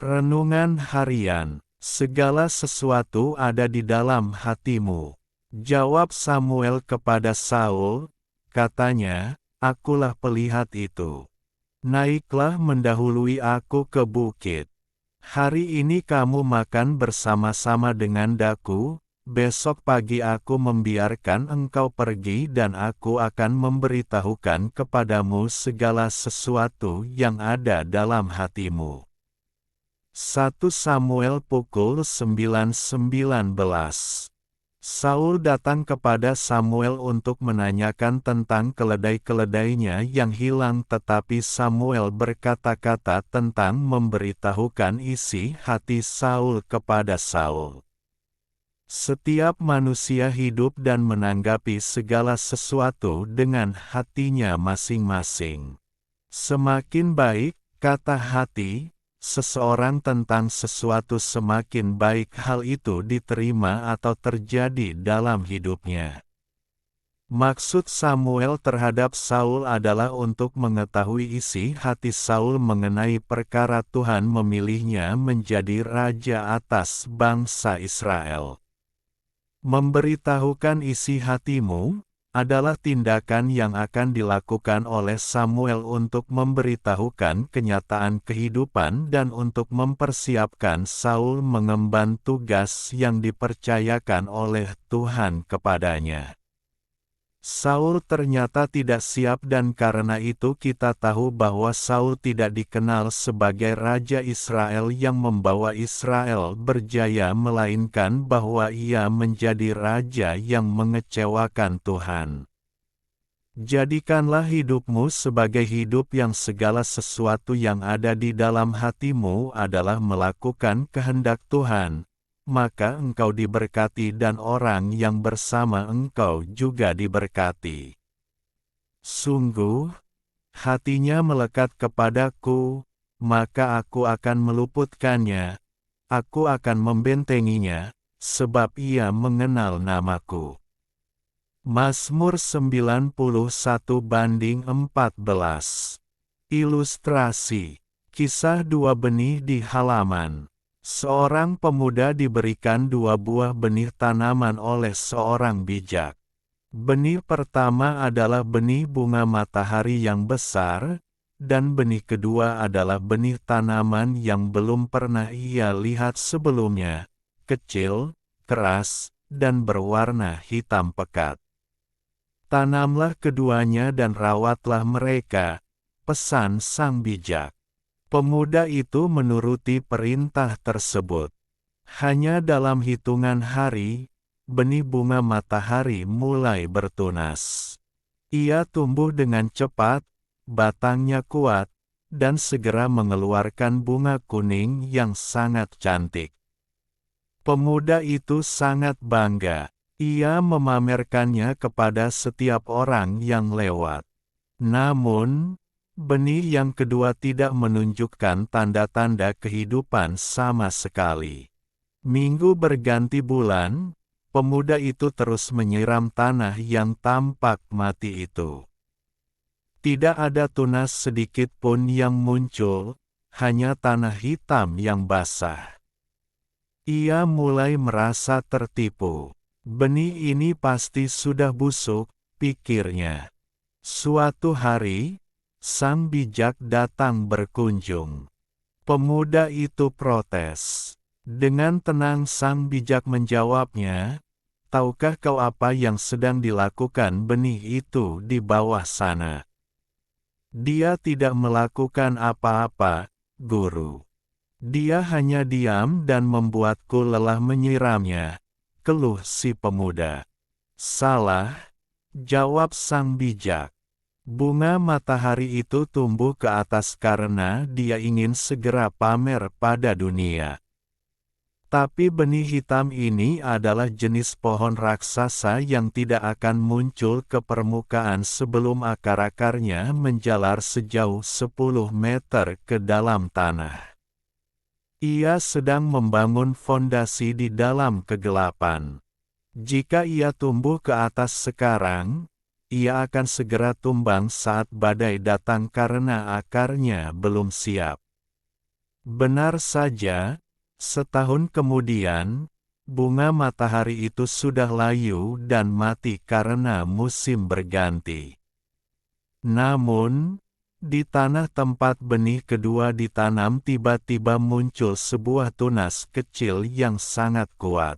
Renungan Harian. Segala sesuatu ada di dalam hatimu. Jawab Samuel kepada Saul, katanya, "Akulah pelihat itu. Naiklah mendahului aku ke bukit. Hari ini kamu makan bersama-sama dengan daku, besok pagi aku membiarkan engkau pergi dan aku akan memberitahukan kepadamu segala sesuatu yang ada dalam hatimu." 1 Samuel pukul 9:19. Saul datang kepada Samuel untuk menanyakan tentang keledai-keledainya yang hilang, tetapi Samuel berkata-kata tentang memberitahukan isi hati Saul kepada Saul. Setiap manusia hidup dan menanggapi segala sesuatu dengan hatinya masing-masing. Semakin baik, kata hati, seseorang tentang sesuatu, semakin baik hal itu diterima atau terjadi dalam hidupnya. Maksud Samuel terhadap Saul adalah untuk mengetahui isi hati Saul mengenai perkara Tuhan memilihnya menjadi raja atas bangsa Israel. Memberitahukan isi hatimu adalah tindakan yang akan dilakukan oleh Samuel untuk memberitahukan kenyataan kehidupan dan untuk mempersiapkan Saul mengemban tugas yang dipercayakan oleh Tuhan kepadanya. Saul ternyata tidak siap, dan karena itu kita tahu bahwa Saul tidak dikenal sebagai Raja Israel yang membawa Israel berjaya, melainkan bahwa ia menjadi raja yang mengecewakan Tuhan. Jadikanlah hidupmu sebagai hidup yang segala sesuatu yang ada di dalam hatimu adalah melakukan kehendak Tuhan, maka engkau diberkati dan orang yang bersama engkau juga diberkati. Sungguh, hatinya melekat kepadaku, maka aku akan meluputkannya, aku akan membentenginya, sebab ia mengenal namaku. Mazmur 91:14. Ilustrasi. Kisah dua benih di halaman. Seorang pemuda diberikan dua buah benih tanaman oleh seorang bijak. Benih pertama adalah benih bunga matahari yang besar, dan benih kedua adalah benih tanaman yang belum pernah ia lihat sebelumnya, kecil, keras, dan berwarna hitam pekat. "Tanamlah keduanya dan rawatlah mereka," pesan sang bijak. Pemuda itu menuruti perintah tersebut. Hanya dalam hitungan hari, benih bunga matahari mulai bertunas. Ia tumbuh dengan cepat, batangnya kuat, dan segera mengeluarkan bunga kuning yang sangat cantik. Pemuda itu sangat bangga. Ia memamerkannya kepada setiap orang yang lewat. Namun, benih yang kedua tidak menunjukkan tanda-tanda kehidupan sama sekali. Minggu berganti bulan, pemuda itu terus menyiram tanah yang tampak mati itu. Tidak ada tunas sedikit pun yang muncul, hanya tanah hitam yang basah. Ia mulai merasa tertipu. Benih ini pasti sudah busuk, pikirnya. Suatu hari, sang bijak datang berkunjung. Pemuda itu protes. Dengan tenang sang bijak menjawabnya, "Tahukah kau apa yang sedang dilakukan benih itu di bawah sana?" "Dia tidak melakukan apa-apa, Guru. Dia hanya diam dan membuatku lelah menyiramnya," keluh si pemuda. "Salah," jawab sang bijak. "Bunga matahari itu tumbuh ke atas karena dia ingin segera pamer pada dunia. Tapi benih hitam ini adalah jenis pohon raksasa yang tidak akan muncul ke permukaan sebelum akar-akarnya menjalar sejauh 10 meter ke dalam tanah. Ia sedang membangun fondasi di dalam kegelapan. Jika ia tumbuh ke atas sekarang, ia akan segera tumbang saat badai datang karena akarnya belum siap." Benar saja, setahun kemudian, bunga matahari itu sudah layu dan mati karena musim berganti. Namun, di tanah tempat benih kedua ditanam tiba-tiba muncul sebuah tunas kecil yang sangat kuat.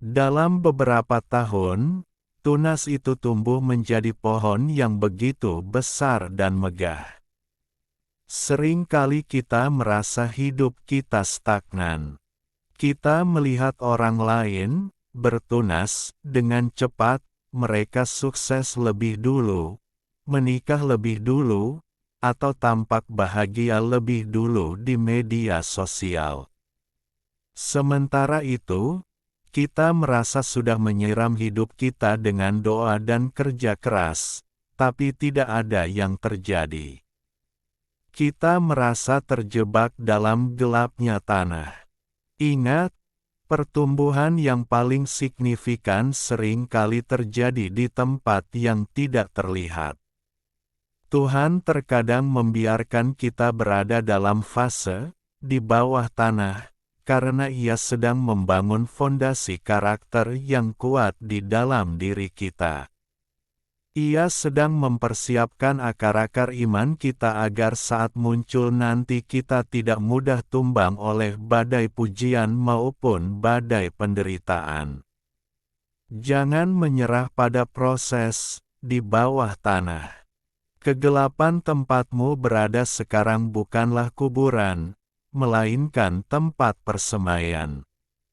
Dalam beberapa tahun, tunas itu tumbuh menjadi pohon yang begitu besar dan megah. Sering kali kita merasa hidup kita stagnan. Kita melihat orang lain bertunas dengan cepat, mereka sukses lebih dulu, menikah lebih dulu, atau tampak bahagia lebih dulu di media sosial. Sementara itu, kita merasa sudah menyiram hidup kita dengan doa dan kerja keras, tapi tidak ada yang terjadi. Kita merasa terjebak dalam gelapnya tanah. Ingat, pertumbuhan yang paling signifikan sering kali terjadi di tempat yang tidak terlihat. Tuhan terkadang membiarkan kita berada dalam fase di bawah tanah, karena Ia sedang membangun fondasi karakter yang kuat di dalam diri kita. Ia sedang mempersiapkan akar-akar iman kita agar saat muncul nanti kita tidak mudah tumbang oleh badai pujian maupun badai penderitaan. Jangan menyerah pada proses di bawah tanah. Kegelapan tempatmu berada sekarang bukanlah kuburan, melainkan tempat persemaian.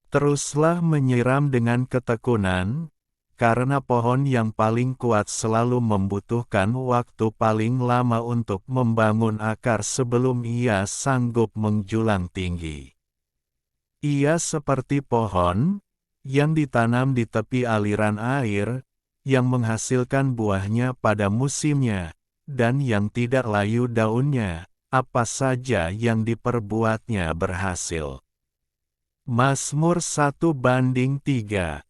Teruslah menyiram dengan ketekunan, karena pohon yang paling kuat selalu membutuhkan waktu paling lama untuk membangun akar sebelum ia sanggup menjulang tinggi. Ia seperti pohon yang ditanam di tepi aliran air, yang menghasilkan buahnya pada musimnya, dan yang tidak layu daunnya, apa saja yang diperbuatnya berhasil. Mazmur 1:3